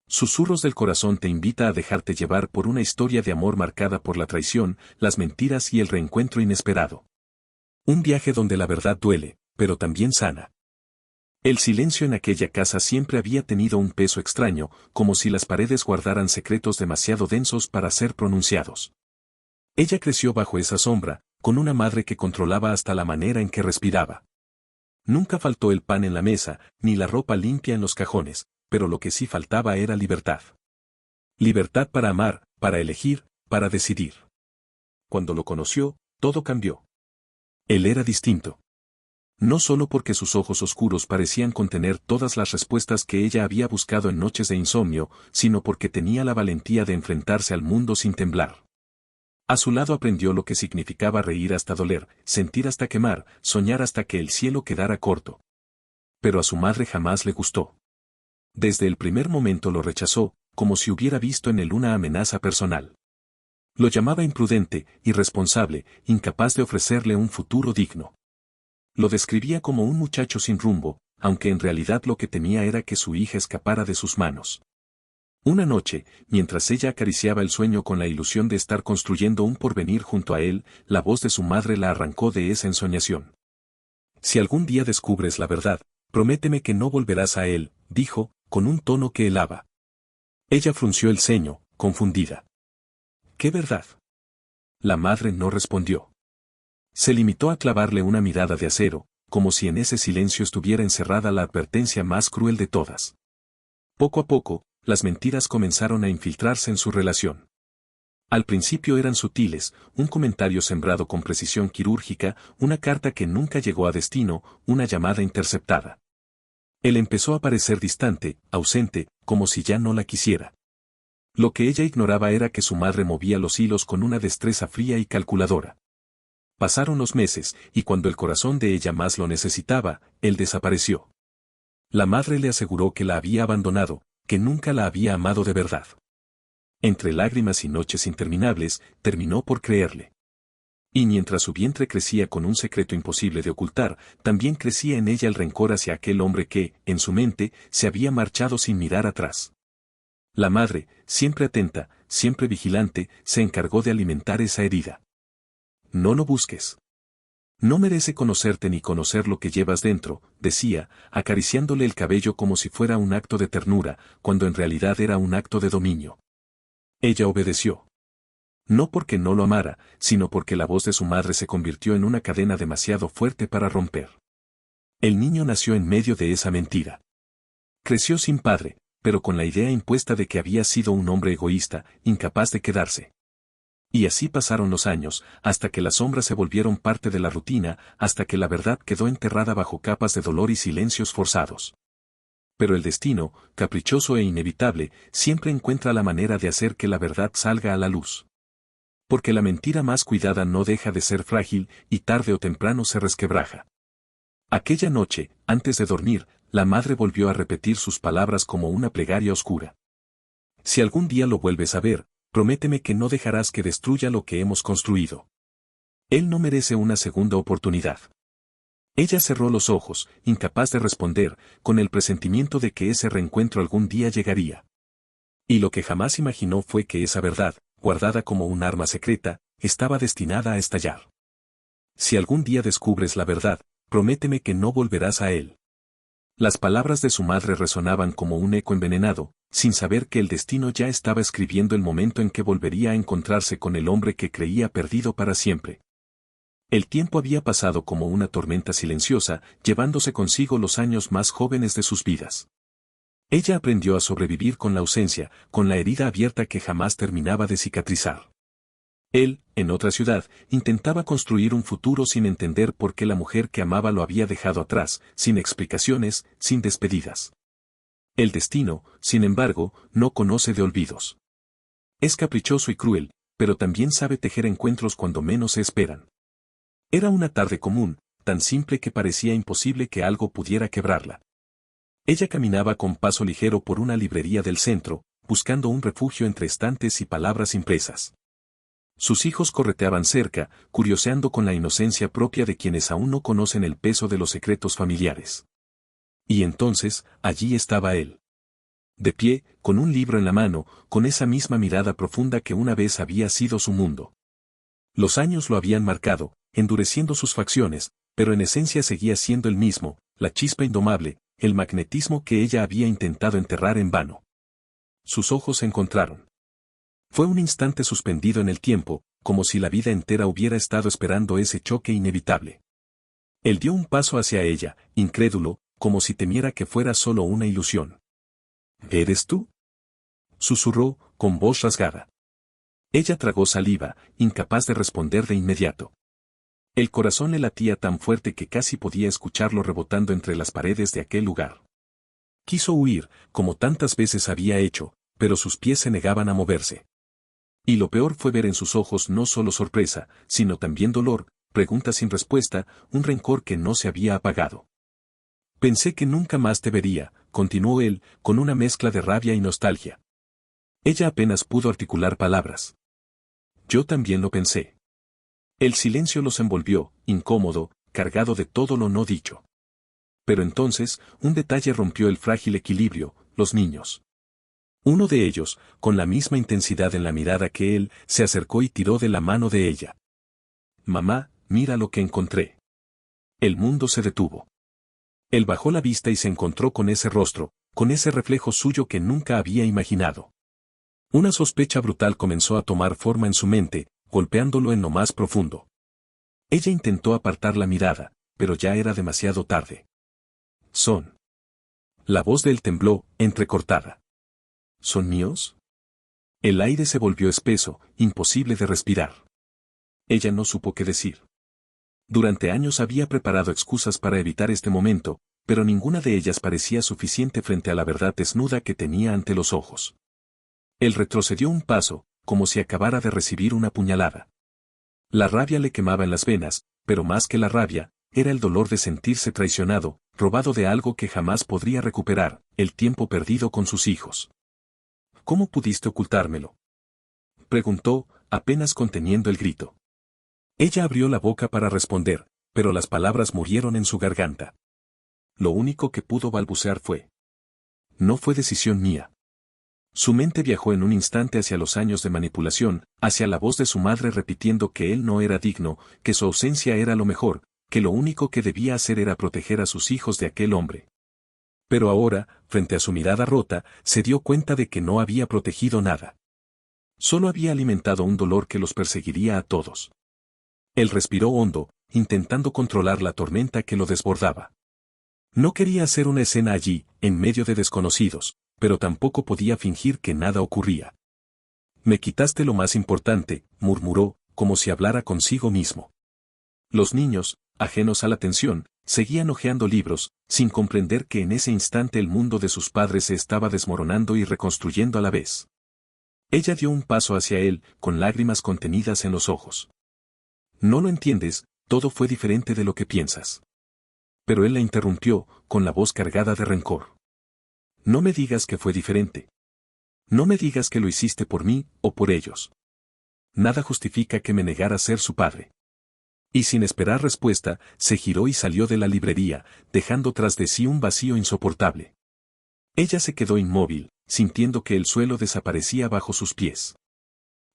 Susurros del corazón te invita a dejarte llevar por una historia de amor marcada por la traición, las mentiras y el reencuentro inesperado. Un viaje donde la verdad duele, pero también sana. El silencio en aquella casa siempre había tenido un peso extraño, como si las paredes guardaran secretos demasiado densos para ser pronunciados. Ella creció bajo esa sombra, con una madre que controlaba hasta la manera en que respiraba. Nunca faltó el pan en la mesa, ni la ropa limpia en los cajones, pero lo que sí faltaba era libertad. Libertad para amar, para elegir, para decidir. Cuando lo conoció, todo cambió. Él era distinto. No solo porque sus ojos oscuros parecían contener todas las respuestas que ella había buscado en noches de insomnio, sino porque tenía la valentía de enfrentarse al mundo sin temblar. A su lado aprendió lo que significaba reír hasta doler, sentir hasta quemar, soñar hasta que el cielo quedara corto. Pero a su madre jamás le gustó. Desde el primer momento lo rechazó, como si hubiera visto en él una amenaza personal. Lo llamaba imprudente, irresponsable, incapaz de ofrecerle un futuro digno. Lo describía como un muchacho sin rumbo, aunque en realidad lo que temía era que su hija escapara de sus manos. Una noche, mientras ella acariciaba el sueño con la ilusión de estar construyendo un porvenir junto a él, la voz de su madre la arrancó de esa ensoñación. Si algún día descubres la verdad, prométeme que no volverás a él, dijo, con un tono que helaba. Ella frunció el ceño, confundida. ¿Qué verdad? La madre no respondió. Se limitó a clavarle una mirada de acero, como si en ese silencio estuviera encerrada la advertencia más cruel de todas. Poco a poco, las mentiras comenzaron a infiltrarse en su relación. Al principio eran sutiles, un comentario sembrado con precisión quirúrgica, una carta que nunca llegó a destino, una llamada interceptada. Él empezó a parecer distante, ausente, como si ya no la quisiera. Lo que ella ignoraba era que su madre movía los hilos con una destreza fría y calculadora. Pasaron los meses, y cuando el corazón de ella más lo necesitaba, él desapareció. La madre le aseguró que la había abandonado, que nunca la había amado de verdad. Entre lágrimas y noches interminables, terminó por creerle. Y mientras su vientre crecía con un secreto imposible de ocultar, también crecía en ella el rencor hacia aquel hombre que, en su mente, se había marchado sin mirar atrás. La madre, siempre atenta, siempre vigilante, se encargó de alimentar esa herida. No lo busques. No merece conocerte ni conocer lo que llevas dentro, decía, acariciándole el cabello como si fuera un acto de ternura, cuando en realidad era un acto de dominio. Ella obedeció. No porque no lo amara, sino porque la voz de su madre se convirtió en una cadena demasiado fuerte para romper. El niño nació en medio de esa mentira. Creció sin padre, pero con la idea impuesta de que había sido un hombre egoísta, incapaz de quedarse. Y así pasaron los años, hasta que las sombras se volvieron parte de la rutina, hasta que la verdad quedó enterrada bajo capas de dolor y silencios forzados. Pero el destino, caprichoso e inevitable, siempre encuentra la manera de hacer que la verdad salga a la luz. Porque la mentira más cuidada no deja de ser frágil, y tarde o temprano se resquebraja. Aquella noche, antes de dormir, la madre volvió a repetir sus palabras como una plegaria oscura. Si algún día lo vuelves a ver, prométeme que no dejarás que destruya lo que hemos construido. Él no merece una segunda oportunidad. Ella cerró los ojos, incapaz de responder, con el presentimiento de que ese reencuentro algún día llegaría. Y lo que jamás imaginó fue que esa verdad, guardada como un arma secreta, estaba destinada a estallar. Si algún día descubres la verdad, prométeme que no volverás a él. Las palabras de su madre resonaban como un eco envenenado, sin saber que el destino ya estaba escribiendo el momento en que volvería a encontrarse con el hombre que creía perdido para siempre. El tiempo había pasado como una tormenta silenciosa, llevándose consigo los años más jóvenes de sus vidas. Ella aprendió a sobrevivir con la ausencia, con la herida abierta que jamás terminaba de cicatrizar. Él, en otra ciudad, intentaba construir un futuro sin entender por qué la mujer que amaba lo había dejado atrás, sin explicaciones, sin despedidas. El destino, sin embargo, no conoce de olvidos. Es caprichoso y cruel, pero también sabe tejer encuentros cuando menos se esperan. Era una tarde común, tan simple que parecía imposible que algo pudiera quebrarla. Ella caminaba con paso ligero por una librería del centro, buscando un refugio entre estantes y palabras impresas. Sus hijos correteaban cerca, curioseando con la inocencia propia de quienes aún no conocen el peso de los secretos familiares. Y entonces, allí estaba él. De pie, con un libro en la mano, con esa misma mirada profunda que una vez había sido su mundo. Los años lo habían marcado, endureciendo sus facciones, pero en esencia seguía siendo el mismo, la chispa indomable, el magnetismo que ella había intentado enterrar en vano. Sus ojos se encontraron. Fue un instante suspendido en el tiempo, como si la vida entera hubiera estado esperando ese choque inevitable. Él dio un paso hacia ella, incrédulo, como si temiera que fuera solo una ilusión. ¿Eres tú?, susurró, con voz rasgada. Ella tragó saliva, incapaz de responder de inmediato. El corazón le latía tan fuerte que casi podía escucharlo rebotando entre las paredes de aquel lugar. Quiso huir, como tantas veces había hecho, pero sus pies se negaban a moverse. Y lo peor fue ver en sus ojos no solo sorpresa, sino también dolor, preguntas sin respuesta, un rencor que no se había apagado. Pensé que nunca más te vería, continuó él, con una mezcla de rabia y nostalgia. Ella apenas pudo articular palabras. Yo también lo pensé. El silencio los envolvió, incómodo, cargado de todo lo no dicho. Pero entonces, un detalle rompió el frágil equilibrio: los niños. Uno de ellos, con la misma intensidad en la mirada que él, se acercó y tiró de la mano de ella. Mamá, mira lo que encontré. El mundo se detuvo. Él bajó la vista y se encontró con ese rostro, con ese reflejo suyo que nunca había imaginado. Una sospecha brutal comenzó a tomar forma en su mente, golpeándolo en lo más profundo. Ella intentó apartar la mirada, pero ya era demasiado tarde. Son. La voz de él tembló, entrecortada. ¿Son míos? El aire se volvió espeso, imposible de respirar. Ella no supo qué decir. Durante años había preparado excusas para evitar este momento, pero ninguna de ellas parecía suficiente frente a la verdad desnuda que tenía ante los ojos. Él retrocedió un paso, como si acabara de recibir una puñalada. La rabia le quemaba en las venas, pero más que la rabia, era el dolor de sentirse traicionado, robado de algo que jamás podría recuperar: el tiempo perdido con sus hijos. ¿Cómo pudiste ocultármelo?, preguntó, apenas conteniendo el grito. Ella abrió la boca para responder, pero las palabras murieron en su garganta. Lo único que pudo balbucear fue: no fue decisión mía. Su mente viajó en un instante hacia los años de manipulación, hacia la voz de su madre repitiendo que él no era digno, que su ausencia era lo mejor, que lo único que debía hacer era proteger a sus hijos de aquel hombre. Pero ahora, frente a su mirada rota, se dio cuenta de que no había protegido nada. Solo había alimentado un dolor que los perseguiría a todos. Él respiró hondo, intentando controlar la tormenta que lo desbordaba. No quería hacer una escena allí, en medio de desconocidos, pero tampoco podía fingir que nada ocurría. Me quitaste lo más importante, murmuró, como si hablara consigo mismo. Los niños, ajenos a la tensión, seguían hojeando libros, sin comprender que en ese instante el mundo de sus padres se estaba desmoronando y reconstruyendo a la vez. Ella dio un paso hacia él, con lágrimas contenidas en los ojos. No lo entiendes, todo fue diferente de lo que piensas. Pero él la interrumpió, con la voz cargada de rencor. No me digas que fue diferente. No me digas que lo hiciste por mí, o por ellos. Nada justifica que me negara a ser su padre. Y sin esperar respuesta, se giró y salió de la librería, dejando tras de sí un vacío insoportable. Ella se quedó inmóvil, sintiendo que el suelo desaparecía bajo sus pies.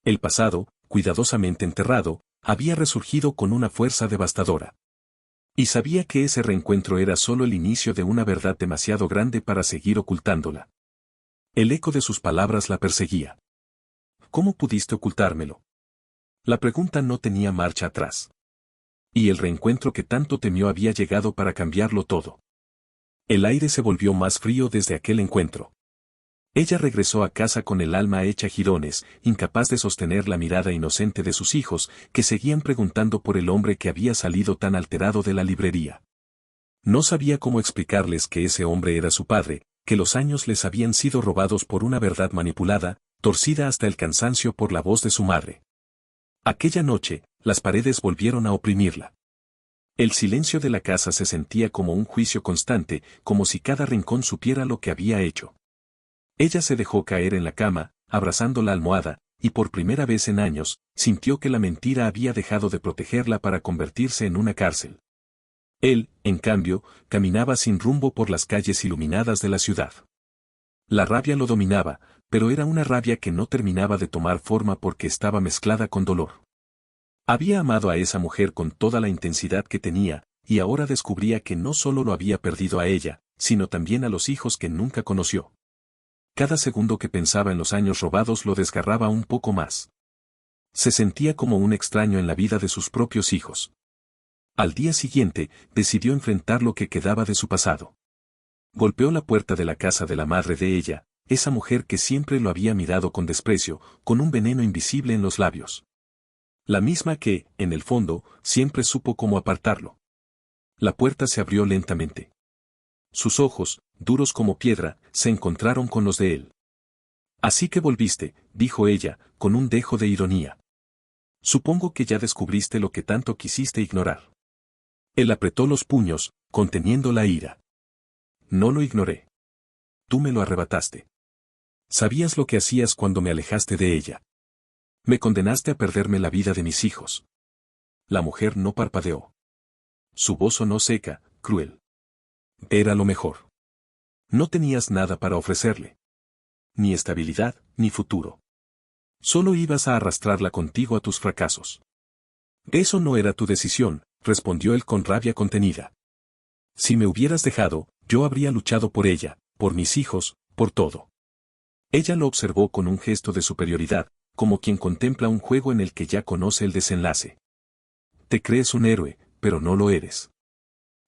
El pasado, cuidadosamente enterrado, había resurgido con una fuerza devastadora. Y sabía que ese reencuentro era solo el inicio de una verdad demasiado grande para seguir ocultándola. El eco de sus palabras la perseguía. ¿Cómo pudiste ocultármelo? La pregunta no tenía marcha atrás. Y el reencuentro que tanto temió había llegado para cambiarlo todo. El aire se volvió más frío desde aquel encuentro. Ella regresó a casa con el alma hecha jirones, incapaz de sostener la mirada inocente de sus hijos, que seguían preguntando por el hombre que había salido tan alterado de la librería. No sabía cómo explicarles que ese hombre era su padre, que los años les habían sido robados por una verdad manipulada, torcida hasta el cansancio por la voz de su madre. Aquella noche, las paredes volvieron a oprimirla. El silencio de la casa se sentía como un juicio constante, como si cada rincón supiera lo que había hecho. Ella se dejó caer en la cama, abrazando la almohada, y por primera vez en años, sintió que la mentira había dejado de protegerla para convertirse en una cárcel. Él, en cambio, caminaba sin rumbo por las calles iluminadas de la ciudad. La rabia lo dominaba, pero era una rabia que no terminaba de tomar forma porque estaba mezclada con dolor. Había amado a esa mujer con toda la intensidad que tenía, y ahora descubría que no solo lo había perdido a ella, sino también a los hijos que nunca conoció. Cada segundo que pensaba en los años robados lo desgarraba un poco más. Se sentía como un extraño en la vida de sus propios hijos. Al día siguiente, decidió enfrentar lo que quedaba de su pasado. Golpeó la puerta de la casa de la madre de ella, esa mujer que siempre lo había mirado con desprecio, con un veneno invisible en los labios. La misma que, en el fondo, siempre supo cómo apartarlo. La puerta se abrió lentamente. Sus ojos, duros como piedra, se encontraron con los de él. Así que volviste, dijo ella, con un dejo de ironía. Supongo que ya descubriste lo que tanto quisiste ignorar. Él apretó los puños, conteniendo la ira. No lo ignoré. Tú me lo arrebataste. Sabías lo que hacías cuando me alejaste de ella. Me condenaste a perderme la vida de mis hijos. La mujer no parpadeó. Su voz sonó seca, cruel. Era lo mejor. No tenías nada para ofrecerle. Ni estabilidad, ni futuro. Solo ibas a arrastrarla contigo a tus fracasos. Eso no era tu decisión, respondió él con rabia contenida. Si me hubieras dejado, yo habría luchado por ella, por mis hijos, por todo. Ella lo observó con un gesto de superioridad, como quien contempla un juego en el que ya conoce el desenlace. Te crees un héroe, pero no lo eres.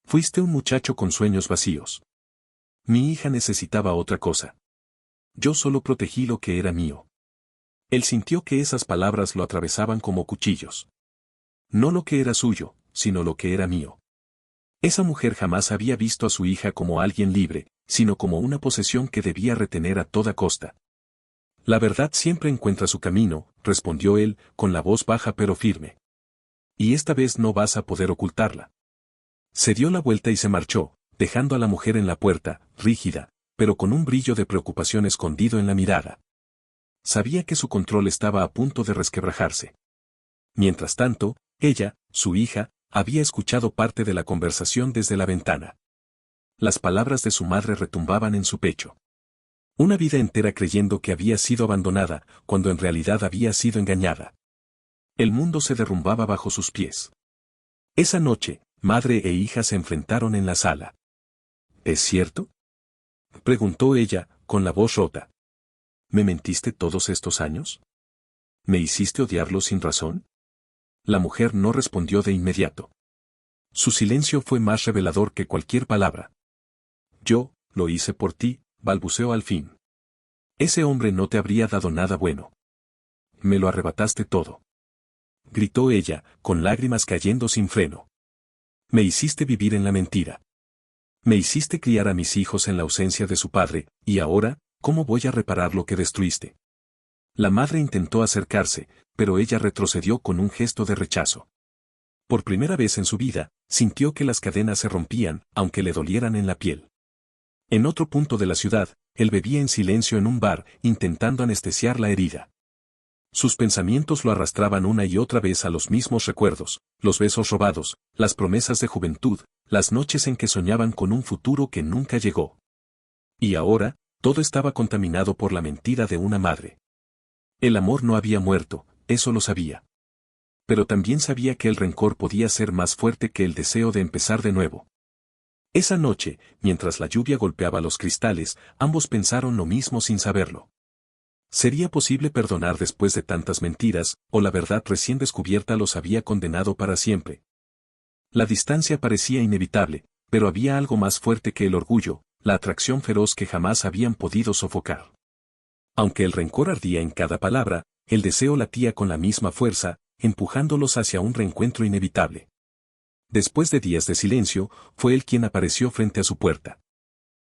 Fuiste un muchacho con sueños vacíos. Mi hija necesitaba otra cosa. Yo solo protegí lo que era mío. Él sintió que esas palabras lo atravesaban como cuchillos. No lo que era suyo, sino lo que era mío. Esa mujer jamás había visto a su hija como alguien libre, sino como una posesión que debía retener a toda costa. La verdad siempre encuentra su camino, respondió él, con la voz baja pero firme. Y esta vez no vas a poder ocultarla. Se dio la vuelta y se marchó, dejando a la mujer en la puerta, rígida, pero con un brillo de preocupación escondido en la mirada. Sabía que su control estaba a punto de resquebrajarse. Mientras tanto, ella, su hija, había escuchado parte de la conversación desde la ventana. Las palabras de su madre retumbaban en su pecho. Una vida entera creyendo que había sido abandonada, cuando en realidad había sido engañada. El mundo se derrumbaba bajo sus pies. Esa noche, madre e hija se enfrentaron en la sala. ¿Es cierto?, preguntó ella, con la voz rota. ¿Me mentiste todos estos años? ¿Me hiciste odiarlo sin razón? La mujer no respondió de inmediato. Su silencio fue más revelador que cualquier palabra. Yo, lo hice por ti, balbuceó al fin. Ese hombre no te habría dado nada bueno. Me lo arrebataste todo. Gritó ella, con lágrimas cayendo sin freno. Me hiciste vivir en la mentira. Me hiciste criar a mis hijos en la ausencia de su padre, y ahora, ¿cómo voy a reparar lo que destruiste? La madre intentó acercarse, pero ella retrocedió con un gesto de rechazo. Por primera vez en su vida, sintió que las cadenas se rompían, aunque le dolieran en la piel. En otro punto de la ciudad, él bebía en silencio en un bar, intentando anestesiar la herida. Sus pensamientos lo arrastraban una y otra vez a los mismos recuerdos, los besos robados, las promesas de juventud, las noches en que soñaban con un futuro que nunca llegó. Y ahora, todo estaba contaminado por la mentira de una madre. El amor no había muerto, eso lo sabía. Pero también sabía que el rencor podía ser más fuerte que el deseo de empezar de nuevo. Esa noche, mientras la lluvia golpeaba los cristales, ambos pensaron lo mismo sin saberlo. ¿Sería posible perdonar después de tantas mentiras, o la verdad recién descubierta los había condenado para siempre? La distancia parecía inevitable, pero había algo más fuerte que el orgullo, la atracción feroz que jamás habían podido sofocar. Aunque el rencor ardía en cada palabra, el deseo latía con la misma fuerza, empujándolos hacia un reencuentro inevitable. Después de días de silencio, fue él quien apareció frente a su puerta.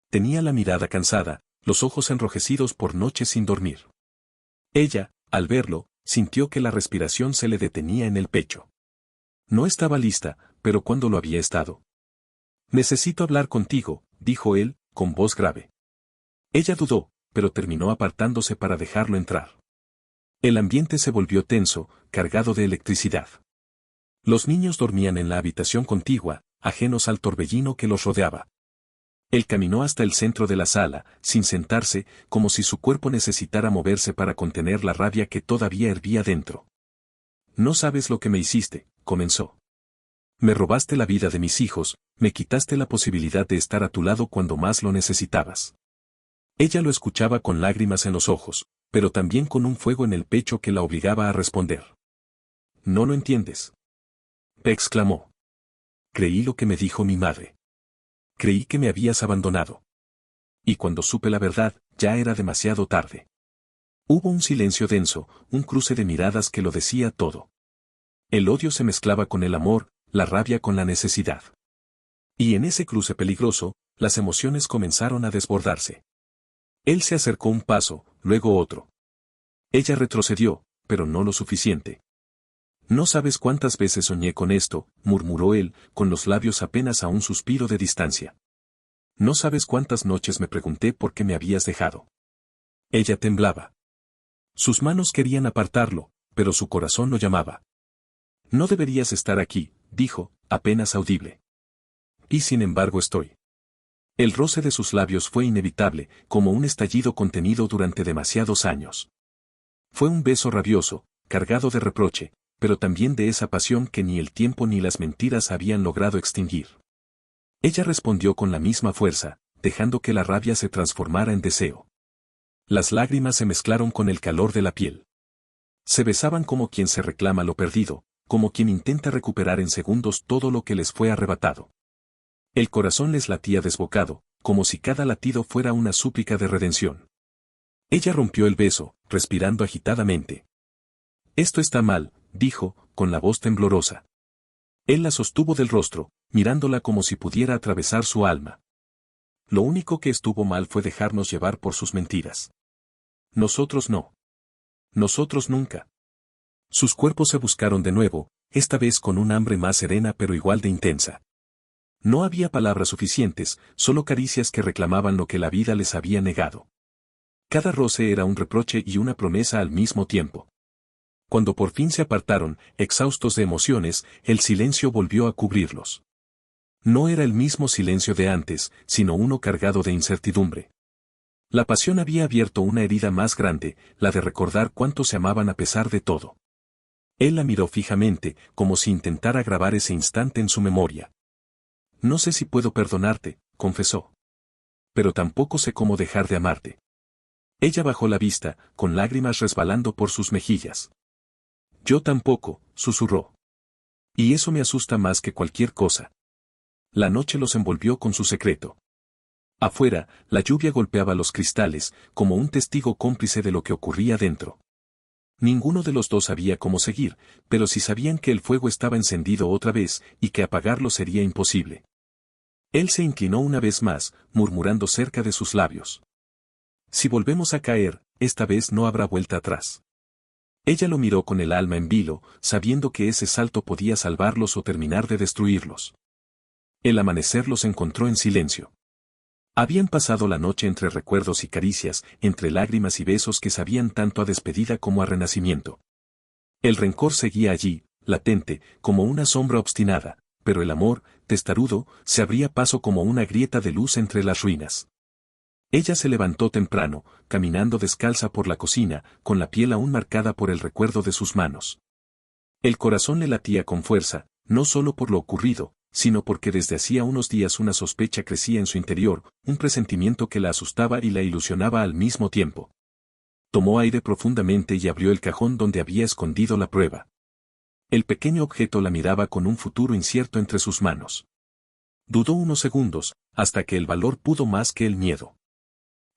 Tenía la mirada cansada, los ojos enrojecidos por noches sin dormir. Ella, al verlo, sintió que la respiración se le detenía en el pecho. No estaba lista, pero ¿cuándo lo había estado? Necesito hablar contigo, dijo él, con voz grave. Ella dudó, pero terminó apartándose para dejarlo entrar. El ambiente se volvió tenso, cargado de electricidad. Los niños dormían en la habitación contigua, ajenos al torbellino que los rodeaba. Él caminó hasta el centro de la sala, sin sentarse, como si su cuerpo necesitara moverse para contener la rabia que todavía hervía dentro. No sabes lo que me hiciste, comenzó. Me robaste la vida de mis hijos, me quitaste la posibilidad de estar a tu lado cuando más lo necesitabas. Ella lo escuchaba con lágrimas en los ojos, pero también con un fuego en el pecho que la obligaba a responder. No lo entiendes. Exclamó. Creí lo que me dijo mi madre. Creí que me habías abandonado. Y cuando supe la verdad, ya era demasiado tarde. Hubo un silencio denso, un cruce de miradas que lo decía todo. El odio se mezclaba con el amor, la rabia con la necesidad. Y en ese cruce peligroso, las emociones comenzaron a desbordarse. Él se acercó un paso, luego otro. Ella retrocedió, pero no lo suficiente. No sabes cuántas veces soñé con esto, murmuró él, con los labios apenas a un suspiro de distancia. No sabes cuántas noches me pregunté por qué me habías dejado. Ella temblaba. Sus manos querían apartarlo, pero su corazón lo llamaba. No deberías estar aquí, dijo, apenas audible. Y sin embargo estoy. El roce de sus labios fue inevitable, como un estallido contenido durante demasiados años. Fue un beso rabioso, cargado de reproche, pero también de esa pasión que ni el tiempo ni las mentiras habían logrado extinguir. Ella respondió con la misma fuerza, dejando que la rabia se transformara en deseo. Las lágrimas se mezclaron con el calor de la piel. Se besaban como quien se reclama lo perdido, como quien intenta recuperar en segundos todo lo que les fue arrebatado. El corazón les latía desbocado, como si cada latido fuera una súplica de redención. Ella rompió el beso, respirando agitadamente. Esto está mal, dijo, con la voz temblorosa. Él la sostuvo del rostro, mirándola como si pudiera atravesar su alma. Lo único que estuvo mal fue dejarnos llevar por sus mentiras. Nosotros no. Nosotros nunca. Sus cuerpos se buscaron de nuevo, esta vez con un hambre más serena pero igual de intensa. No había palabras suficientes, solo caricias que reclamaban lo que la vida les había negado. Cada roce era un reproche y una promesa al mismo tiempo. Cuando por fin se apartaron, exhaustos de emociones, el silencio volvió a cubrirlos. No era el mismo silencio de antes, sino uno cargado de incertidumbre. La pasión había abierto una herida más grande, la de recordar cuánto se amaban a pesar de todo. Él la miró fijamente, como si intentara grabar ese instante en su memoria. No sé si puedo perdonarte, confesó. Pero tampoco sé cómo dejar de amarte. Ella bajó la vista, con lágrimas resbalando por sus mejillas. Yo tampoco, susurró. Y eso me asusta más que cualquier cosa. La noche los envolvió con su secreto. Afuera, la lluvia golpeaba los cristales, como un testigo cómplice de lo que ocurría dentro. Ninguno de los dos sabía cómo seguir, pero sí sabían que el fuego estaba encendido otra vez, y que apagarlo sería imposible. Él se inclinó una vez más, murmurando cerca de sus labios. Si volvemos a caer, esta vez no habrá vuelta atrás. Ella lo miró con el alma en vilo, sabiendo que ese salto podía salvarlos o terminar de destruirlos. El amanecer los encontró en silencio. Habían pasado la noche entre recuerdos y caricias, entre lágrimas y besos que sabían tanto a despedida como a renacimiento. El rencor seguía allí, latente, como una sombra obstinada, pero el amor, testarudo, se abría paso como una grieta de luz entre las ruinas. Ella se levantó temprano, caminando descalza por la cocina, con la piel aún marcada por el recuerdo de sus manos. El corazón le latía con fuerza, no solo por lo ocurrido, sino porque desde hacía unos días una sospecha crecía en su interior, un presentimiento que la asustaba y la ilusionaba al mismo tiempo. Tomó aire profundamente y abrió el cajón donde había escondido la prueba. El pequeño objeto la miraba con un futuro incierto entre sus manos. Dudó unos segundos, hasta que el valor pudo más que el miedo.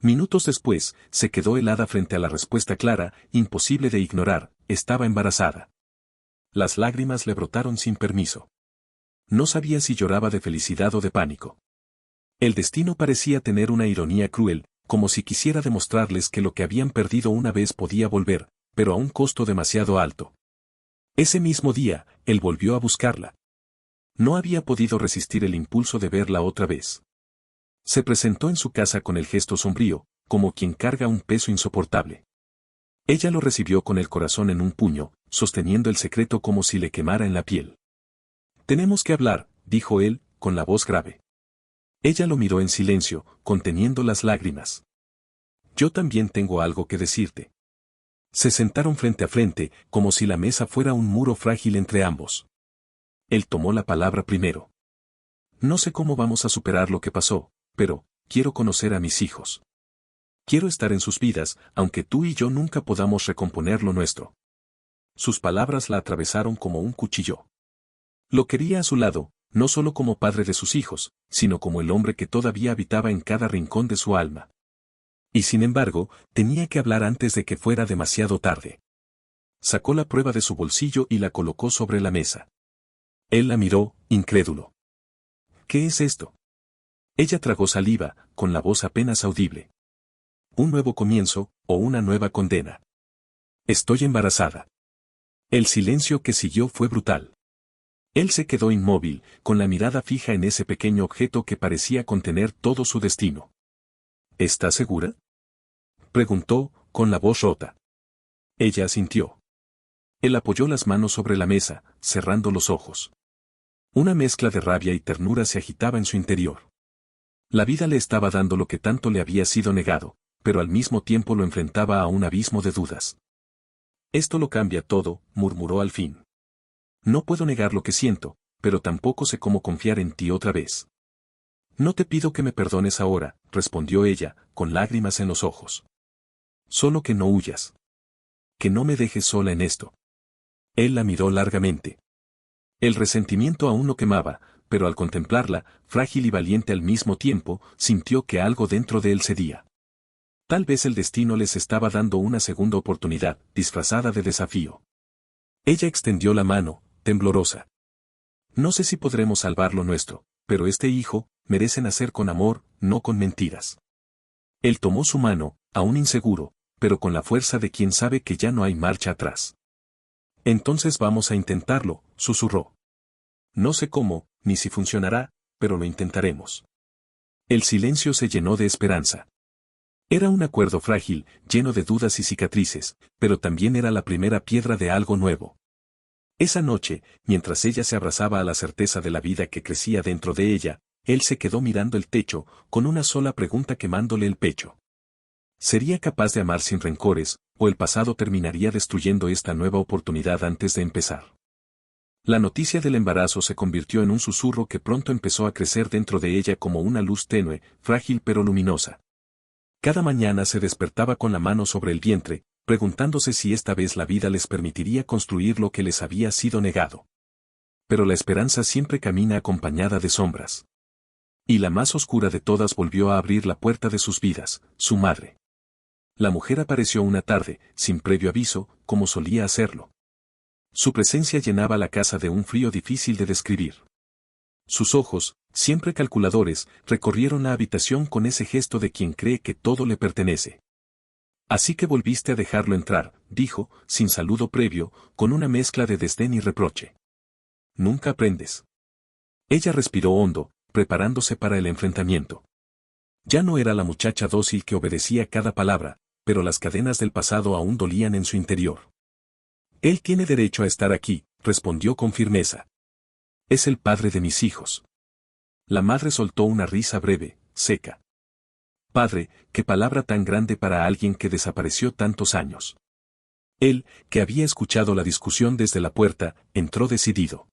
Minutos después, se quedó helada frente a la respuesta clara, imposible de ignorar: estaba embarazada. Las lágrimas le brotaron sin permiso. No sabía si lloraba de felicidad o de pánico. El destino parecía tener una ironía cruel, como si quisiera demostrarles que lo que habían perdido una vez podía volver, pero a un costo demasiado alto. Ese mismo día, él volvió a buscarla. No había podido resistir el impulso de verla otra vez. Se presentó en su casa con el gesto sombrío, como quien carga un peso insoportable. Ella lo recibió con el corazón en un puño, sosteniendo el secreto como si le quemara en la piel. Tenemos que hablar, dijo él, con la voz grave. Ella lo miró en silencio, conteniendo las lágrimas. Yo también tengo algo que decirte. Se sentaron frente a frente, como si la mesa fuera un muro frágil entre ambos. Él tomó la palabra primero. No sé cómo vamos a superar lo que pasó, pero quiero conocer a mis hijos. Quiero estar en sus vidas, aunque tú y yo nunca podamos recomponer lo nuestro. Sus palabras la atravesaron como un cuchillo. Lo quería a su lado, no solo como padre de sus hijos, sino como el hombre que todavía habitaba en cada rincón de su alma. Y sin embargo, tenía que hablar antes de que fuera demasiado tarde. Sacó la prueba de su bolsillo y la colocó sobre la mesa. Él la miró, incrédulo. ¿Qué es esto? Ella tragó saliva, con la voz apenas audible. ¿Un nuevo comienzo, o una nueva condena? Estoy embarazada. El silencio que siguió fue brutal. Él se quedó inmóvil, con la mirada fija en ese pequeño objeto que parecía contener todo su destino. ¿Estás segura?, preguntó, con la voz rota. Ella asintió. Él apoyó las manos sobre la mesa, cerrando los ojos. Una mezcla de rabia y ternura se agitaba en su interior. La vida le estaba dando lo que tanto le había sido negado, pero al mismo tiempo lo enfrentaba a un abismo de dudas. Esto lo cambia todo, murmuró al fin. No puedo negar lo que siento, pero tampoco sé cómo confiar en ti otra vez. No te pido que me perdones ahora, respondió ella, con lágrimas en los ojos. Solo que no huyas. Que no me dejes sola en esto. Él la miró largamente. El resentimiento aún no quemaba, pero al contemplarla, frágil y valiente al mismo tiempo, sintió que algo dentro de él cedía. Tal vez el destino les estaba dando una segunda oportunidad, disfrazada de desafío. Ella extendió la mano, temblorosa. No sé si podremos salvar lo nuestro, pero este hijo merece nacer con amor, no con mentiras. Él tomó su mano, aún inseguro, pero con la fuerza de quien sabe que ya no hay marcha atrás. Entonces vamos a intentarlo, susurró. No sé cómo, ni si funcionará, pero lo intentaremos. El silencio se llenó de esperanza. Era un acuerdo frágil, lleno de dudas y cicatrices, pero también era la primera piedra de algo nuevo. Esa noche, mientras ella se abrazaba a la certeza de la vida que crecía dentro de ella, él se quedó mirando el techo, con una sola pregunta quemándole el pecho. ¿Sería capaz de amar sin rencores, o el pasado terminaría destruyendo esta nueva oportunidad antes de empezar? La noticia del embarazo se convirtió en un susurro que pronto empezó a crecer dentro de ella como una luz tenue, frágil pero luminosa. Cada mañana se despertaba con la mano sobre el vientre, preguntándose si esta vez la vida les permitiría construir lo que les había sido negado. Pero la esperanza siempre camina acompañada de sombras. Y la más oscura de todas volvió a abrir la puerta de sus vidas, su madre. La mujer apareció una tarde, sin previo aviso, como solía hacerlo. Su presencia llenaba la casa de un frío difícil de describir. Sus ojos, siempre calculadores, recorrieron la habitación con ese gesto de quien cree que todo le pertenece. Así que volviste a dejarlo entrar, dijo, sin saludo previo, con una mezcla de desdén y reproche. Nunca aprendes. Ella respiró hondo, preparándose para el enfrentamiento. Ya no era la muchacha dócil que obedecía cada palabra, pero las cadenas del pasado aún dolían en su interior. Él tiene derecho a estar aquí, respondió con firmeza. Es el padre de mis hijos. La madre soltó una risa breve, seca. Padre, qué palabra tan grande para alguien que desapareció tantos años. Él, que había escuchado la discusión desde la puerta, entró decidido.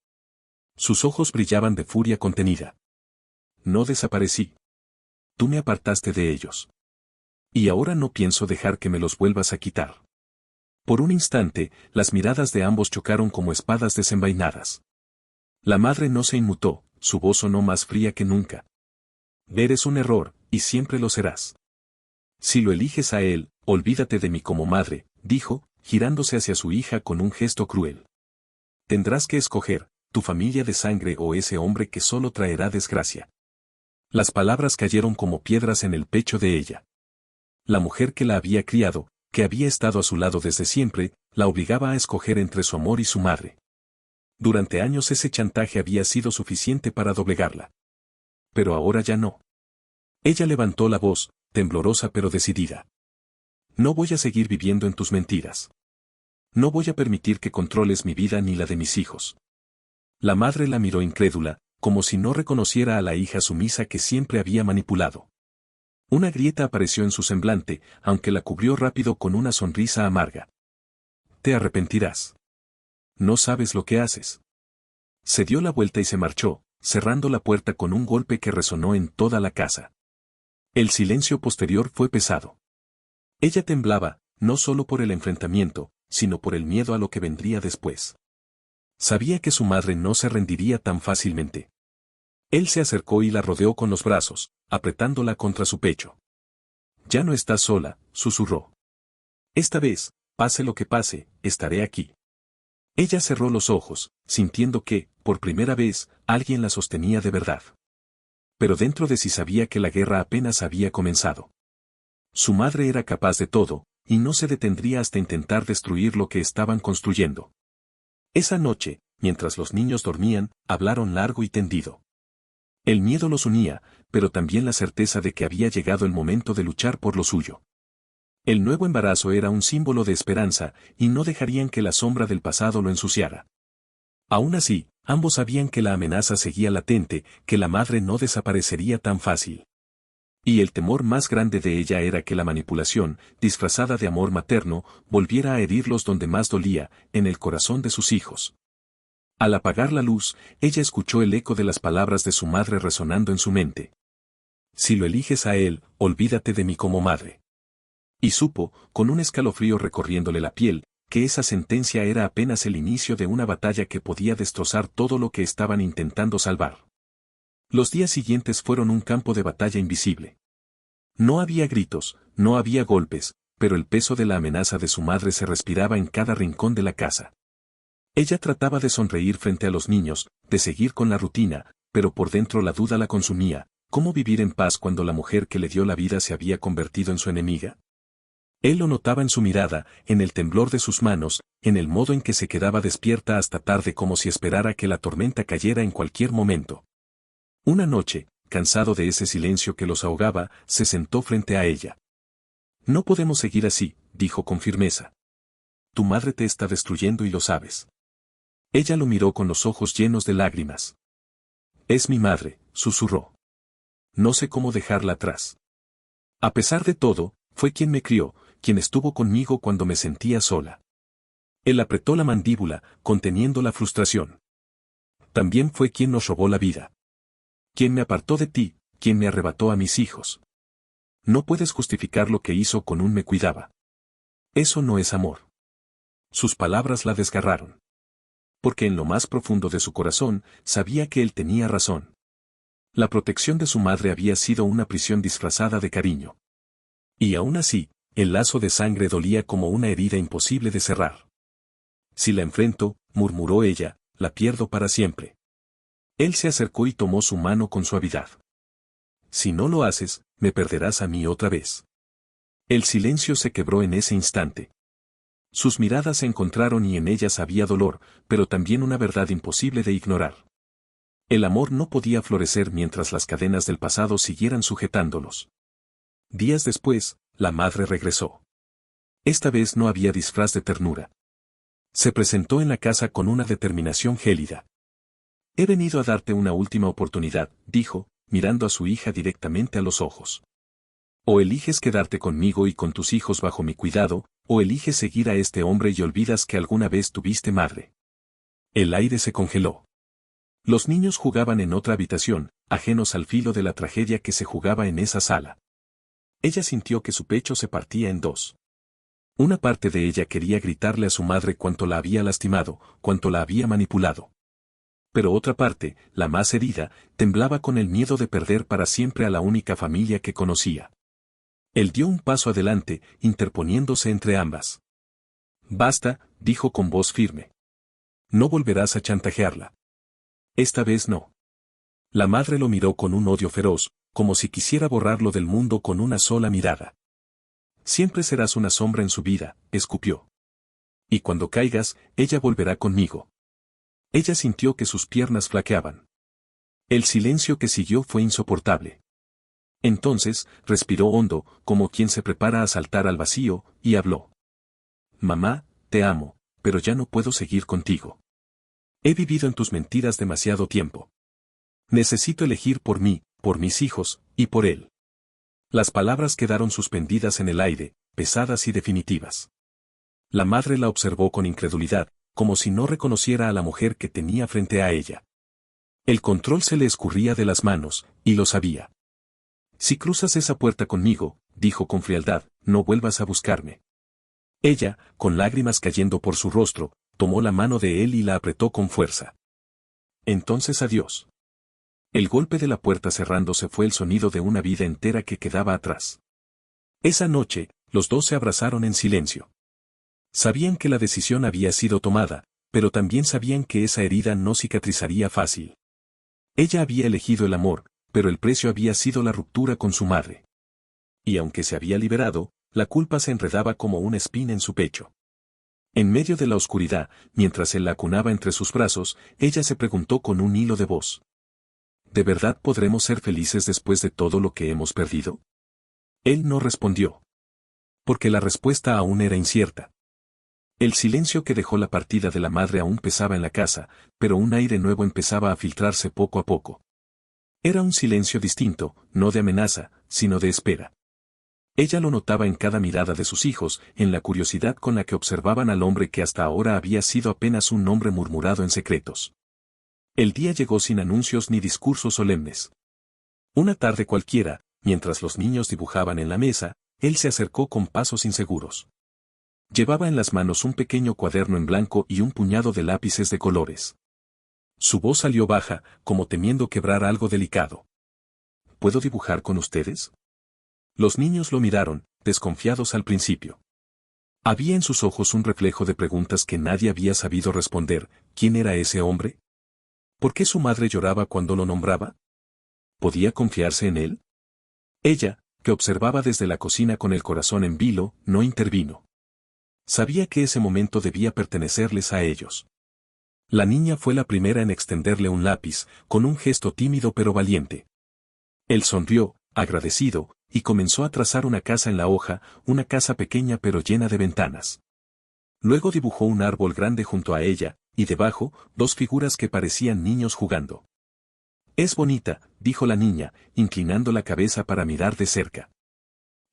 Sus ojos brillaban de furia contenida. No desaparecí. Tú me apartaste de ellos. Y ahora no pienso dejar que me los vuelvas a quitar. Por un instante, las miradas de ambos chocaron como espadas desenvainadas. La madre no se inmutó, su voz sonó más fría que nunca. Eres un error, y siempre lo serás. Si lo eliges a él, olvídate de mí como madre, dijo, girándose hacia su hija con un gesto cruel. Tendrás que escoger, tu familia de sangre o ese hombre que solo traerá desgracia. Las palabras cayeron como piedras en el pecho de ella. La mujer que la había criado, que había estado a su lado desde siempre, la obligaba a escoger entre su amor y su madre. Durante años ese chantaje había sido suficiente para doblegarla. Pero ahora ya no. Ella levantó la voz, temblorosa pero decidida. No voy a seguir viviendo en tus mentiras. No voy a permitir que controles mi vida ni la de mis hijos. La madre la miró incrédula, como si no reconociera a la hija sumisa que siempre había manipulado. Una grieta apareció en su semblante, aunque la cubrió rápido con una sonrisa amarga. Te arrepentirás. No sabes lo que haces. Se dio la vuelta y se marchó, cerrando la puerta con un golpe que resonó en toda la casa. El silencio posterior fue pesado. Ella temblaba, no solo por el enfrentamiento, sino por el miedo a lo que vendría después. Sabía que su madre no se rendiría tan fácilmente. Él se acercó y la rodeó con los brazos, apretándola contra su pecho. Ya no estás sola, susurró. Esta vez, pase lo que pase, estaré aquí. Ella cerró los ojos, sintiendo que, por primera vez, alguien la sostenía de verdad. Pero dentro de sí sabía que la guerra apenas había comenzado. Su madre era capaz de todo, y no se detendría hasta intentar destruir lo que estaban construyendo. Esa noche, mientras los niños dormían, hablaron largo y tendido. El miedo los unía, pero también la certeza de que había llegado el momento de luchar por lo suyo. El nuevo embarazo era un símbolo de esperanza, y no dejarían que la sombra del pasado lo ensuciara. Aún así, ambos sabían que la amenaza seguía latente, que la madre no desaparecería tan fácil. Y el temor más grande de ella era que la manipulación, disfrazada de amor materno, volviera a herirlos donde más dolía, en el corazón de sus hijos. Al apagar la luz, ella escuchó el eco de las palabras de su madre resonando en su mente. Si lo eliges a él, olvídate de mí como madre. Y supo, con un escalofrío recorriéndole la piel, que esa sentencia era apenas el inicio de una batalla que podía destrozar todo lo que estaban intentando salvar. Los días siguientes fueron un campo de batalla invisible. No había gritos, no había golpes, pero el peso de la amenaza de su madre se respiraba en cada rincón de la casa. Ella trataba de sonreír frente a los niños, de seguir con la rutina, pero por dentro la duda la consumía. ¿Cómo vivir en paz cuando la mujer que le dio la vida se había convertido en su enemiga? Él lo notaba en su mirada, en el temblor de sus manos, en el modo en que se quedaba despierta hasta tarde como si esperara que la tormenta cayera en cualquier momento. Una noche, cansado de ese silencio que los ahogaba, se sentó frente a ella. No podemos seguir así, dijo con firmeza. Tu madre te está destruyendo y lo sabes. Ella lo miró con los ojos llenos de lágrimas. Es mi madre, susurró. No sé cómo dejarla atrás. A pesar de todo, fue quien me crió, quien estuvo conmigo cuando me sentía sola. Él apretó la mandíbula, conteniendo la frustración. También fue quien nos robó la vida. Quien me apartó de ti, quien me arrebató a mis hijos. No puedes justificar lo que hizo con un me cuidaba. Eso no es amor. Sus palabras la desgarraron. Porque en lo más profundo de su corazón, sabía que él tenía razón. La protección de su madre había sido una prisión disfrazada de cariño. Y aún así, el lazo de sangre dolía como una herida imposible de cerrar. Si la enfrento, murmuró ella, la pierdo para siempre. Él se acercó y tomó su mano con suavidad. Si no lo haces, me perderás a mí otra vez. El silencio se quebró en ese instante. Sus miradas se encontraron y en ellas había dolor, pero también una verdad imposible de ignorar. El amor no podía florecer mientras las cadenas del pasado siguieran sujetándolos. Días después, la madre regresó. Esta vez no había disfraz de ternura. Se presentó en la casa con una determinación gélida. He venido a darte una última oportunidad, dijo, mirando a su hija directamente a los ojos. O eliges quedarte conmigo y con tus hijos bajo mi cuidado, o eliges seguir a este hombre y olvidas que alguna vez tuviste madre. El aire se congeló. Los niños jugaban en otra habitación, ajenos al filo de la tragedia que se jugaba en esa sala. Ella sintió que su pecho se partía en dos. Una parte de ella quería gritarle a su madre cuánto la había lastimado, cuánto la había manipulado. Pero otra parte, la más herida, temblaba con el miedo de perder para siempre a la única familia que conocía. Él dio un paso adelante, interponiéndose entre ambas. Basta, dijo con voz firme. No volverás a chantajearla. Esta vez no. La madre lo miró con un odio feroz, como si quisiera borrarlo del mundo con una sola mirada. Siempre serás una sombra en su vida, escupió. Y cuando caigas, ella volverá conmigo. Ella sintió que sus piernas flaqueaban. El silencio que siguió fue insoportable. Entonces, respiró hondo, como quien se prepara a saltar al vacío, y habló. Mamá, te amo, pero ya no puedo seguir contigo. He vivido en tus mentiras demasiado tiempo. Necesito elegir por mí, por mis hijos, y por él. Las palabras quedaron suspendidas en el aire, pesadas y definitivas. La madre la observó con incredulidad, como si no reconociera a la mujer que tenía frente a ella. El control se le escurría de las manos, y lo sabía. Si cruzas esa puerta conmigo, dijo con frialdad, no vuelvas a buscarme. Ella, con lágrimas cayendo por su rostro, tomó la mano de él y la apretó con fuerza. Entonces adiós. El golpe de la puerta cerrándose fue el sonido de una vida entera que quedaba atrás. Esa noche, los dos se abrazaron en silencio. Sabían que la decisión había sido tomada, pero también sabían que esa herida no cicatrizaría fácil. Ella había elegido el amor, pero el precio había sido la ruptura con su madre. Y aunque se había liberado, la culpa se enredaba como una espina en su pecho. En medio de la oscuridad, mientras él la acunaba entre sus brazos, ella se preguntó con un hilo de voz. ¿De verdad podremos ser felices después de todo lo que hemos perdido? Él no respondió. Porque la respuesta aún era incierta. El silencio que dejó la partida de la madre aún pesaba en la casa, pero un aire nuevo empezaba a filtrarse poco a poco. Era un silencio distinto, no de amenaza, sino de espera. Ella lo notaba en cada mirada de sus hijos, en la curiosidad con la que observaban al hombre que hasta ahora había sido apenas un nombre murmurado en secretos. El día llegó sin anuncios ni discursos solemnes. Una tarde cualquiera, mientras los niños dibujaban en la mesa, él se acercó con pasos inseguros. Llevaba en las manos un pequeño cuaderno en blanco y un puñado de lápices de colores. Su voz salió baja, como temiendo quebrar algo delicado. ¿Puedo dibujar con ustedes? Los niños lo miraron, desconfiados al principio. Había en sus ojos un reflejo de preguntas que nadie había sabido responder. ¿Quién era ese hombre? ¿Por qué su madre lloraba cuando lo nombraba? ¿Podía confiarse en él? Ella, que observaba desde la cocina con el corazón en vilo, no intervino. Sabía que ese momento debía pertenecerles a ellos. La niña fue la primera en extenderle un lápiz, con un gesto tímido pero valiente. Él sonrió, agradecido, y comenzó a trazar una casa en la hoja, una casa pequeña pero llena de ventanas. Luego dibujó un árbol grande junto a ella, y debajo, dos figuras que parecían niños jugando. Es bonita, dijo la niña, inclinando la cabeza para mirar de cerca.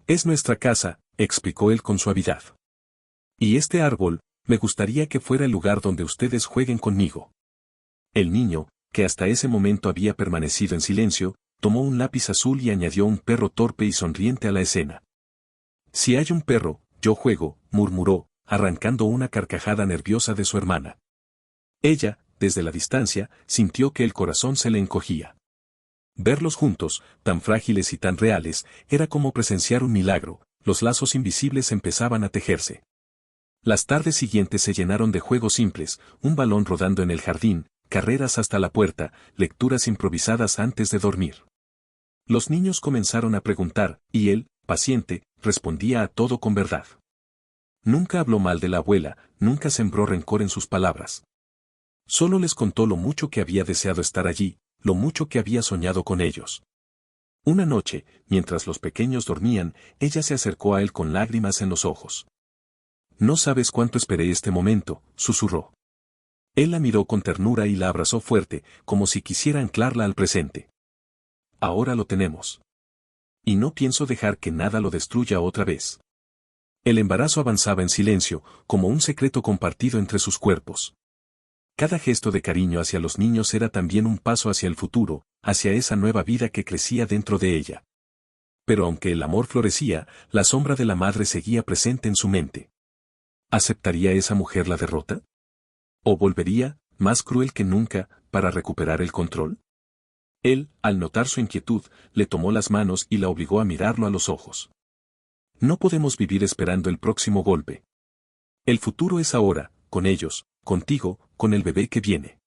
Es nuestra casa, explicó él con suavidad. Y este árbol, me gustaría que fuera el lugar donde ustedes jueguen conmigo. El niño, que hasta ese momento había permanecido en silencio, tomó un lápiz azul y añadió un perro torpe y sonriente a la escena. Si hay un perro, yo juego, murmuró, arrancando una carcajada nerviosa de su hermana. Ella, desde la distancia, sintió que el corazón se le encogía. Verlos juntos, tan frágiles y tan reales, era como presenciar un milagro, los lazos invisibles empezaban a tejerse. Las tardes siguientes se llenaron de juegos simples, un balón rodando en el jardín, carreras hasta la puerta, lecturas improvisadas antes de dormir. Los niños comenzaron a preguntar, y él, paciente, respondía a todo con verdad. Nunca habló mal de la abuela, nunca sembró rencor en sus palabras. Solo les contó lo mucho que había deseado estar allí, lo mucho que había soñado con ellos. Una noche, mientras los pequeños dormían, ella se acercó a él con lágrimas en los ojos. No sabes cuánto esperé este momento, susurró. Él la miró con ternura y la abrazó fuerte, como si quisiera anclarla al presente. Ahora lo tenemos. Y no pienso dejar que nada lo destruya otra vez. El embarazo avanzaba en silencio, como un secreto compartido entre sus cuerpos. Cada gesto de cariño hacia los niños era también un paso hacia el futuro, hacia esa nueva vida que crecía dentro de ella. Pero aunque el amor florecía, la sombra de la madre seguía presente en su mente. ¿Aceptaría esa mujer la derrota? ¿O volvería, más cruel que nunca, para recuperar el control? Él, al notar su inquietud, le tomó las manos y la obligó a mirarlo a los ojos. No podemos vivir esperando el próximo golpe. El futuro es ahora, con ellos, contigo, con el bebé que viene.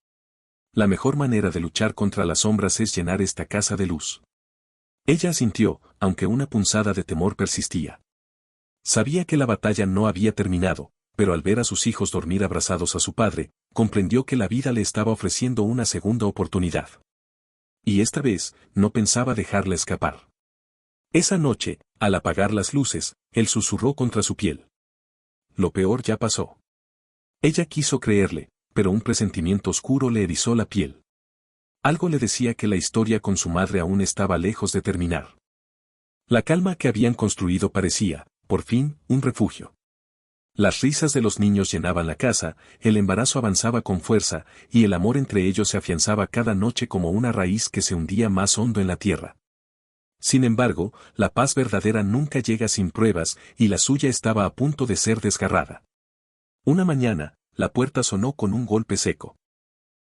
La mejor manera de luchar contra las sombras es llenar esta casa de luz. Ella asintió, aunque una punzada de temor persistía. Sabía que la batalla no había terminado, pero al ver a sus hijos dormir abrazados a su padre, comprendió que la vida le estaba ofreciendo una segunda oportunidad. Y esta vez, no pensaba dejarla escapar. Esa noche, al apagar las luces, él susurró contra su piel. Lo peor ya pasó. Ella quiso creerle, pero un presentimiento oscuro le erizó la piel. Algo le decía que la historia con su madre aún estaba lejos de terminar. La calma que habían construido parecía, por fin, un refugio. Las risas de los niños llenaban la casa, el embarazo avanzaba con fuerza, y el amor entre ellos se afianzaba cada noche como una raíz que se hundía más hondo en la tierra. Sin embargo, la paz verdadera nunca llega sin pruebas, y la suya estaba a punto de ser desgarrada. Una mañana, la puerta sonó con un golpe seco.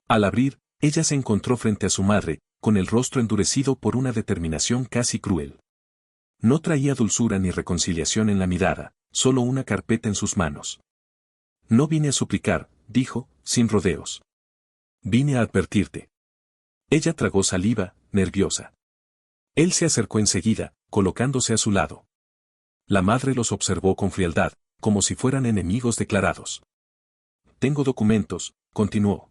Al abrir, ella se encontró frente a su madre, con el rostro endurecido por una determinación casi cruel. No traía dulzura ni reconciliación en la mirada, solo una carpeta en sus manos. No vine a suplicar, dijo, sin rodeos. Vine a advertirte. Ella tragó saliva, nerviosa. Él se acercó enseguida, colocándose a su lado. La madre los observó con frialdad, como si fueran enemigos declarados. Tengo documentos, continuó.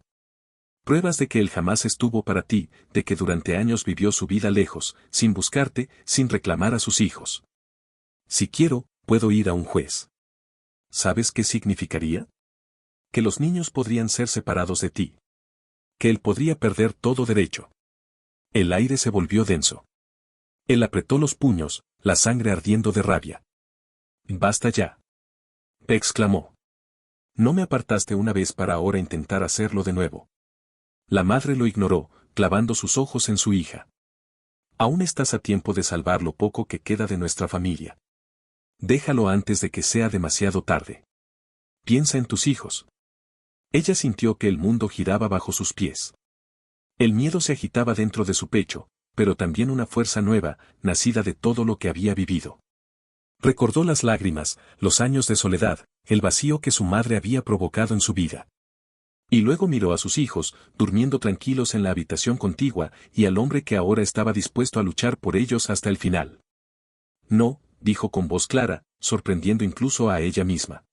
Pruebas de que él jamás estuvo para ti, de que durante años vivió su vida lejos, sin buscarte, sin reclamar a sus hijos. Si quiero, puedo ir a un juez. ¿Sabes qué significaría? Que los niños podrían ser separados de ti. Que él podría perder todo derecho. El aire se volvió denso. Él apretó los puños, la sangre ardiendo de rabia. Basta ya. Exclamó. No me apartaste una vez para ahora intentar hacerlo de nuevo. La madre lo ignoró, clavando sus ojos en su hija. Aún estás a tiempo de salvar lo poco que queda de nuestra familia. Déjalo antes de que sea demasiado tarde. Piensa en tus hijos. Ella sintió que el mundo giraba bajo sus pies. El miedo se agitaba dentro de su pecho, pero también una fuerza nueva, nacida de todo lo que había vivido. Recordó las lágrimas, los años de soledad, el vacío que su madre había provocado en su vida. Y luego miró a sus hijos, durmiendo tranquilos en la habitación contigua, y al hombre que ahora estaba dispuesto a luchar por ellos hasta el final. No, dijo con voz clara, sorprendiendo incluso a ella misma.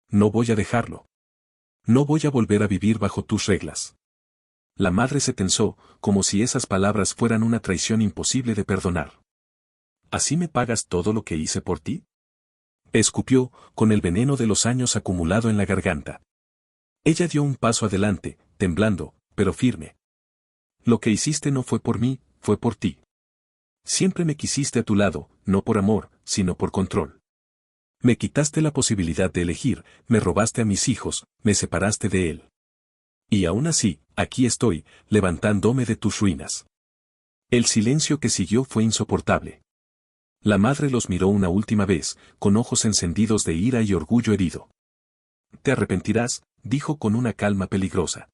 No voy a dejarlo. No voy a volver a vivir bajo tus reglas. La madre se tensó, como si esas palabras fueran una traición imposible de perdonar. ¿Así me pagas todo lo que hice por ti? Escupió, con el veneno de los años acumulado en la garganta. Ella dio un paso adelante, temblando, pero firme. Lo que hiciste no fue por mí, fue por ti. Siempre me quisiste a tu lado, no por amor, sino por control. Me quitaste la posibilidad de elegir, me robaste a mis hijos, me separaste de él. Y aún así, aquí estoy, levantándome de tus ruinas. El silencio que siguió fue insoportable. La madre los miró una última vez, con ojos encendidos de ira y orgullo herido. Te arrepentirás, dijo con una calma peligrosa.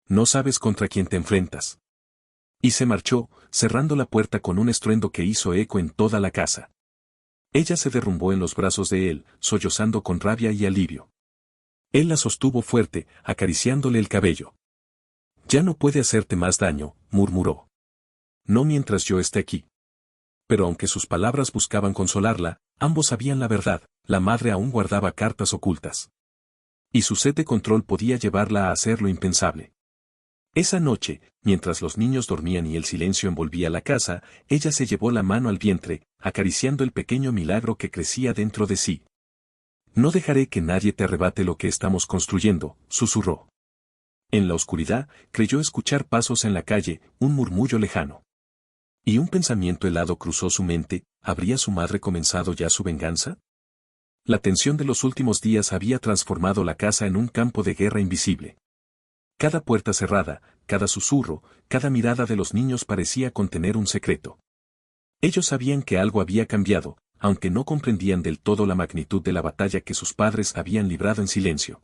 No sabes contra quién te enfrentas. Y se marchó, cerrando la puerta con un estruendo que hizo eco en toda la casa. Ella se derrumbó en los brazos de él, sollozando con rabia y alivio. Él la sostuvo fuerte, acariciándole el cabello. Ya no puede hacerte más daño, murmuró. No mientras yo esté aquí. Pero aunque sus palabras buscaban consolarla, ambos sabían la verdad, la madre aún guardaba cartas ocultas. Y su sed de control podía llevarla a hacer lo impensable. Esa noche, mientras los niños dormían y el silencio envolvía la casa, ella se llevó la mano al vientre, acariciando el pequeño milagro que crecía dentro de sí. No dejaré que nadie te arrebate lo que estamos construyendo, susurró. En la oscuridad, creyó escuchar pasos en la calle, un murmullo lejano. Y un pensamiento helado cruzó su mente, ¿habría su madre comenzado ya su venganza? La tensión de los últimos días había transformado la casa en un campo de guerra invisible. Cada puerta cerrada, cada susurro, cada mirada de los niños parecía contener un secreto. Ellos sabían que algo había cambiado, aunque no comprendían del todo la magnitud de la batalla que sus padres habían librado en silencio.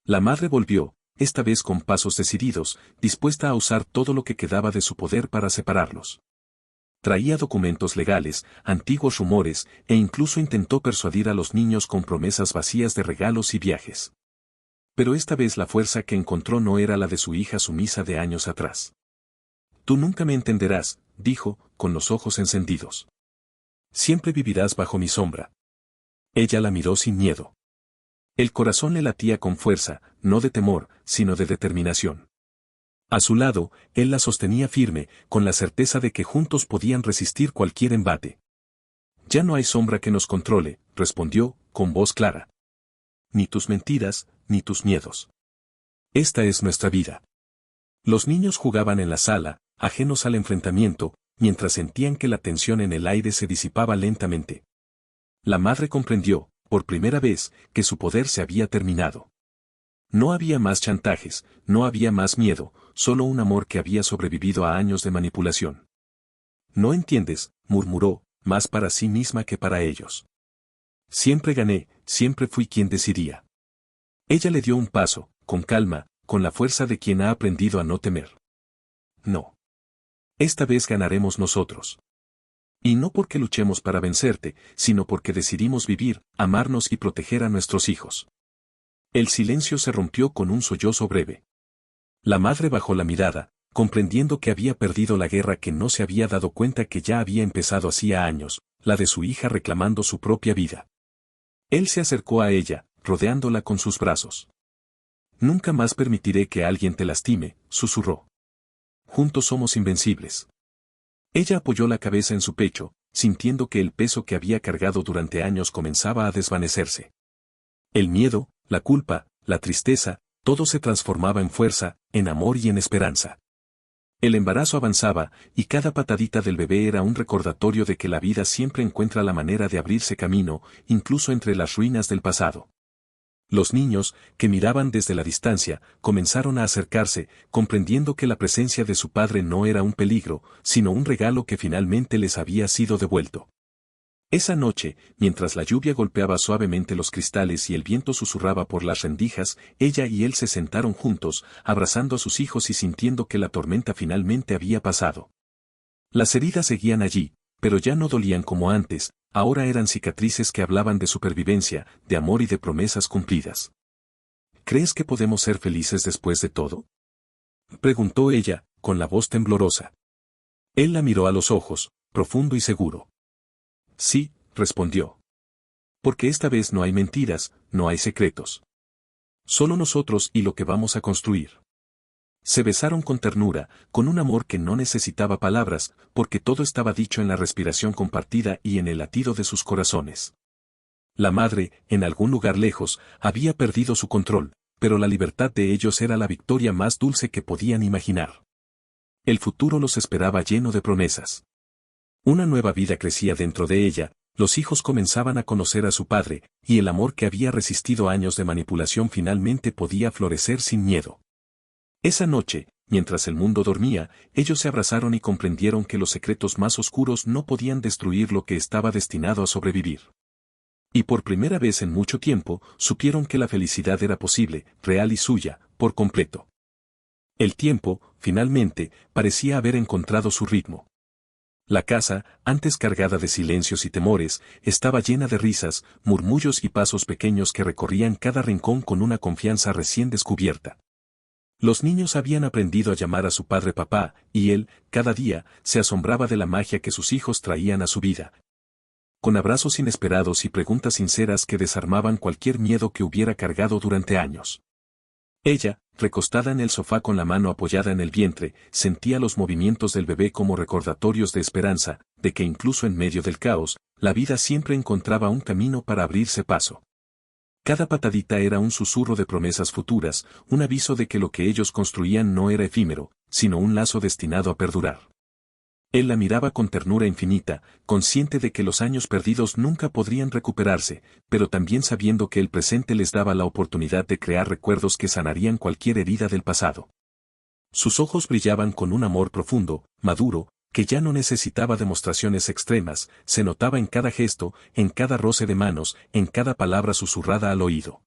La madre volvió, esta vez con pasos decididos, dispuesta a usar todo lo que quedaba de su poder para separarlos. Traía documentos legales, antiguos rumores, e incluso intentó persuadir a los niños con promesas vacías de regalos y viajes. Pero esta vez la fuerza que encontró no era la de su hija sumisa de años atrás. Tú nunca me entenderás, dijo, con los ojos encendidos. Siempre vivirás bajo mi sombra. Ella la miró sin miedo. El corazón le latía con fuerza, no de temor, sino de determinación. A su lado, él la sostenía firme, con la certeza de que juntos podían resistir cualquier embate. Ya no hay sombra que nos controle, respondió, con voz clara. Ni tus mentiras, ni tus miedos. Esta es nuestra vida. Los niños jugaban en la sala, ajenos al enfrentamiento, mientras sentían que la tensión en el aire se disipaba lentamente. La madre comprendió, por primera vez, que su poder se había terminado. No había más chantajes, no había más miedo, solo un amor que había sobrevivido a años de manipulación. «No entiendes», murmuró, más para sí misma que para ellos. «Siempre gané, siempre fui quien decidía». Ella le dio un paso, con calma, con la fuerza de quien ha aprendido a no temer. «No. Esta vez ganaremos nosotros. Y no porque luchemos para vencerte, sino porque decidimos vivir, amarnos y proteger a nuestros hijos». El silencio se rompió con un sollozo breve. La madre bajó la mirada, comprendiendo que había perdido la guerra que no se había dado cuenta que ya había empezado hacía años, la de su hija reclamando su propia vida. Él se acercó a ella, rodeándola con sus brazos. «Nunca más permitiré que alguien te lastime», susurró. «Juntos somos invencibles». Ella apoyó la cabeza en su pecho, sintiendo que el peso que había cargado durante años comenzaba a desvanecerse. El miedo, la culpa, la tristeza, todo se transformaba en fuerza, en amor y en esperanza. El embarazo avanzaba, y cada patadita del bebé era un recordatorio de que la vida siempre encuentra la manera de abrirse camino, incluso entre las ruinas del pasado. Los niños, que miraban desde la distancia, comenzaron a acercarse, comprendiendo que la presencia de su padre no era un peligro, sino un regalo que finalmente les había sido devuelto. Esa noche, mientras la lluvia golpeaba suavemente los cristales y el viento susurraba por las rendijas, ella y él se sentaron juntos, abrazando a sus hijos y sintiendo que la tormenta finalmente había pasado. Las heridas seguían allí, pero ya no dolían como antes, ahora eran cicatrices que hablaban de supervivencia, de amor y de promesas cumplidas. «¿Crees que podemos ser felices después de todo?», preguntó ella, con la voz temblorosa. Él la miró a los ojos, profundo y seguro. «Sí», respondió. «Porque esta vez no hay mentiras, no hay secretos. Solo nosotros y lo que vamos a construir». Se besaron con ternura, con un amor que no necesitaba palabras, porque todo estaba dicho en la respiración compartida y en el latido de sus corazones. La madre, en algún lugar lejos, había perdido su control, pero la libertad de ellos era la victoria más dulce que podían imaginar. El futuro los esperaba lleno de promesas. Una nueva vida crecía dentro de ella, los hijos comenzaban a conocer a su padre, y el amor que había resistido años de manipulación finalmente podía florecer sin miedo. Esa noche, mientras el mundo dormía, ellos se abrazaron y comprendieron que los secretos más oscuros no podían destruir lo que estaba destinado a sobrevivir. Y por primera vez en mucho tiempo, supieron que la felicidad era posible, real y suya, por completo. El tiempo, finalmente, parecía haber encontrado su ritmo. La casa, antes cargada de silencios y temores, estaba llena de risas, murmullos y pasos pequeños que recorrían cada rincón con una confianza recién descubierta. Los niños habían aprendido a llamar a su padre papá, y él, cada día, se asombraba de la magia que sus hijos traían a su vida. Con abrazos inesperados y preguntas sinceras que desarmaban cualquier miedo que hubiera cargado durante años. Ella, recostada en el sofá con la mano apoyada en el vientre, sentía los movimientos del bebé como recordatorios de esperanza, de que incluso en medio del caos, la vida siempre encontraba un camino para abrirse paso. Cada patadita era un susurro de promesas futuras, un aviso de que lo que ellos construían no era efímero, sino un lazo destinado a perdurar. Él la miraba con ternura infinita, consciente de que los años perdidos nunca podrían recuperarse, pero también sabiendo que el presente les daba la oportunidad de crear recuerdos que sanarían cualquier herida del pasado. Sus ojos brillaban con un amor profundo, maduro, que ya no necesitaba demostraciones extremas, se notaba en cada gesto, en cada roce de manos, en cada palabra susurrada al oído.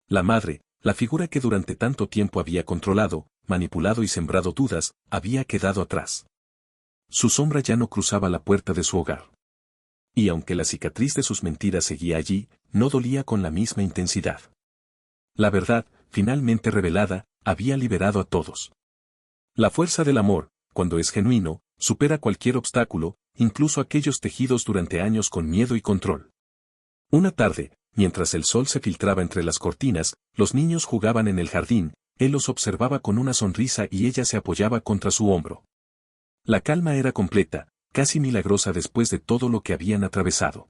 La madre, la figura que durante tanto tiempo había controlado, manipulado y sembrado dudas, había quedado atrás. Su sombra ya no cruzaba la puerta de su hogar. Y aunque la cicatriz de sus mentiras seguía allí, no dolía con la misma intensidad. La verdad, finalmente revelada, había liberado a todos. La fuerza del amor, cuando es genuino, supera cualquier obstáculo, incluso aquellos tejidos durante años con miedo y control. Una tarde, mientras el sol se filtraba entre las cortinas, los niños jugaban en el jardín, él los observaba con una sonrisa y ella se apoyaba contra su hombro. La calma era completa, casi milagrosa después de todo lo que habían atravesado.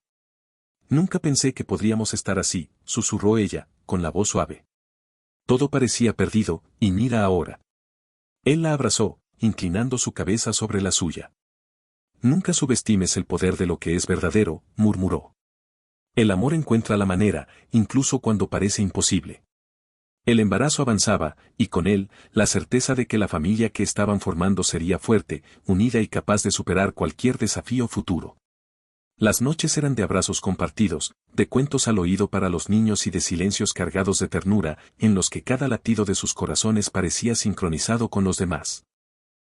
«Nunca pensé que podríamos estar así», susurró ella, con la voz suave. «Todo parecía perdido, y mira ahora». Él la abrazó, inclinando su cabeza sobre la suya. Nunca subestimes el poder de lo que es verdadero, murmuró. El amor encuentra la manera, incluso cuando parece imposible. El embarazo avanzaba, y con él, la certeza de que la familia que estaban formando sería fuerte, unida y capaz de superar cualquier desafío futuro. Las noches eran de abrazos compartidos, de cuentos al oído para los niños y de silencios cargados de ternura, en los que cada latido de sus corazones parecía sincronizado con los demás.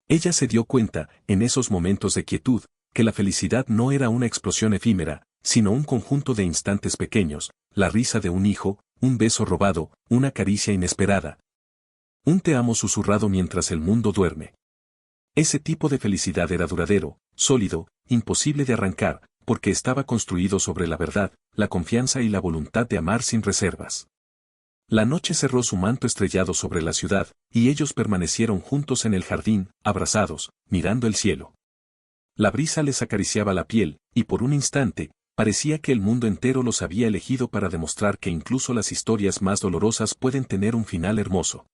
Ella se dio cuenta, en esos momentos de quietud, que la felicidad no era una explosión efímera, sino un conjunto de instantes pequeños, la risa de un hijo, un beso robado, una caricia inesperada. Un te amo susurrado mientras el mundo duerme. Ese tipo de felicidad era duradero, sólido, imposible de arrancar, porque estaba construido sobre la verdad, la confianza y la voluntad de amar sin reservas. La noche cerró su manto estrellado sobre la ciudad, y ellos permanecieron juntos en el jardín, abrazados, mirando el cielo. La brisa les acariciaba la piel, y por un instante, parecía que el mundo entero los había elegido para demostrar que incluso las historias más dolorosas pueden tener un final hermoso.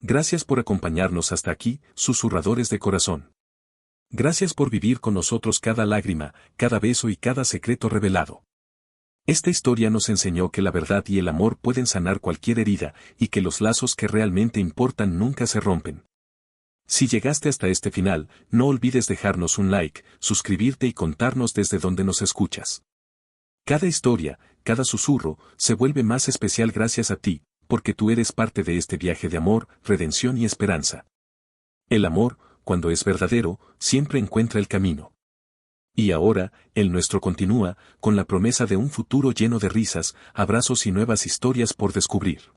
Gracias por acompañarnos hasta aquí, susurradores de corazón. Gracias por vivir con nosotros cada lágrima, cada beso y cada secreto revelado. Esta historia nos enseñó que la verdad y el amor pueden sanar cualquier herida, y que los lazos que realmente importan nunca se rompen. Si llegaste hasta este final, no olvides dejarnos un like, suscribirte y contarnos desde donde nos escuchas. Cada historia, cada susurro, se vuelve más especial gracias a ti, porque tú eres parte de este viaje de amor, redención y esperanza. El amor, cuando es verdadero, siempre encuentra el camino. Y ahora, el nuestro continúa, con la promesa de un futuro lleno de risas, abrazos y nuevas historias por descubrir.